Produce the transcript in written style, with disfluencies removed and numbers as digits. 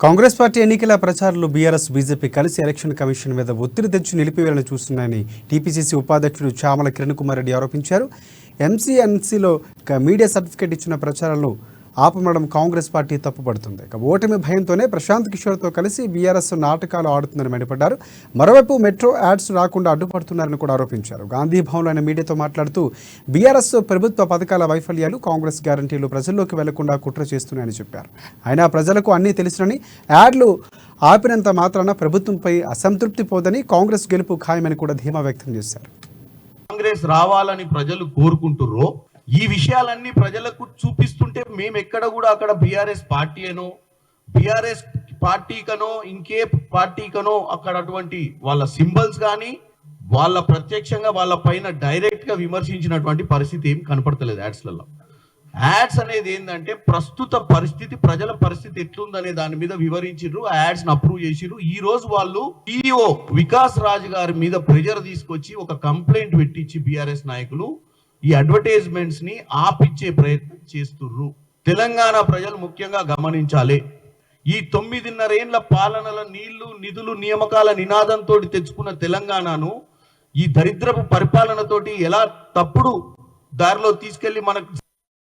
Congress party ఎన్నికల ప్రచారంలో BRS BJP కలిసి ఎలక్షన్ కమిషన్ మీద ఒత్తిడి తెచ్చి నిలిపివేయాలని చూస్తున్నాయని టీపీసీసీ ఉపాధ్యక్షుడు చామల కిరణ్ కుమార్ రెడ్డి ఆరోపించారు. ఎంసీఎన్సీలో మీడియా సర్టిఫికేట్ ఇచ్చిన ప్రచారాలను ఆపమడం కాంగ్రెస్ పార్టీ తప్పుపడుతుంది. ఓటమి భయంతోనే ప్రశాంత్ కిషోర్తో కలిసి బీఆర్ఎస్ నాటకాలు ఆడుతుందని మండిపడ్డారు. మరోవైపు మెట్రో యాడ్స్ రాకుండా అడ్డుపడుతున్నారని కూడా ఆరోపించారు. గాంధీ భవన్లో ఆయన మీడియాతో మాట్లాడుతూ బీఆర్ఎస్ ప్రభుత్వ పథకాల వైఫల్యాలు, కాంగ్రెస్ గ్యారంటీలు ప్రజల్లోకి వెళ్లకుండా కుట్ర చేస్తున్నాయని చెప్పారు. అయినా ప్రజలకు అన్నీ తెలుసునని, యాడ్లు ఆపినంత మాత్రాన ప్రభుత్వంపై అసంతృప్తి పోదని, కాంగ్రెస్ గెలుపు ఖాయమని కూడా ధీమా వ్యక్తం చేశారు. కాంగ్రెస్ రావాలని ప్రజలు కోరుకుంటుర్రో ఈ విషయాలన్నీ ప్రజలకు చూపిస్తుంటే మేము ఎక్కడ కూడా అక్కడ బీఆర్ఎస్ పార్టీకనో ఇంకే పార్టీకనో అక్కడ అటువంటి వాళ్ళ సింబల్స్ కానీ వాళ్ళ ప్రత్యక్షంగా వాళ్ళ పైన డైరెక్ట్ గా విమర్శించినటువంటి పరిస్థితి ఏం కనపడతలేదు. యాడ్స్ అనేది ఏంటంటే ప్రస్తుత పరిస్థితి, ప్రజల పరిస్థితి ఎట్లుందనే దాని మీద వివరించిర్రు, యాడ్స్ అప్రూవ్ చేసిర్రు. ఈ రోజు వాళ్ళు CEO వికాస్ రాజ్ గారి మీద ప్రెజర్ తీసుకొచ్చి ఒక కంప్లైంట్ పెట్టించి బీఆర్ఎస్ నాయకులు ఈ అడ్వర్టైజ్మెంట్స్ ని ఆపిచ్చే ప్రయత్నం చేస్తుర్రు. తెలంగాణ ప్రజలు ముఖ్యంగా గమనించాలి. ఈ 9.5 ఏళ్ల పాలనల నీళ్లు, నిధులు, నియామకాల నినాదంతో తెచ్చుకున్న తెలంగాణను ఈ దరిద్రపు పరిపాలనతోటి ఎలా తప్పుడు దారిలో తీసుకెళ్లి మనకు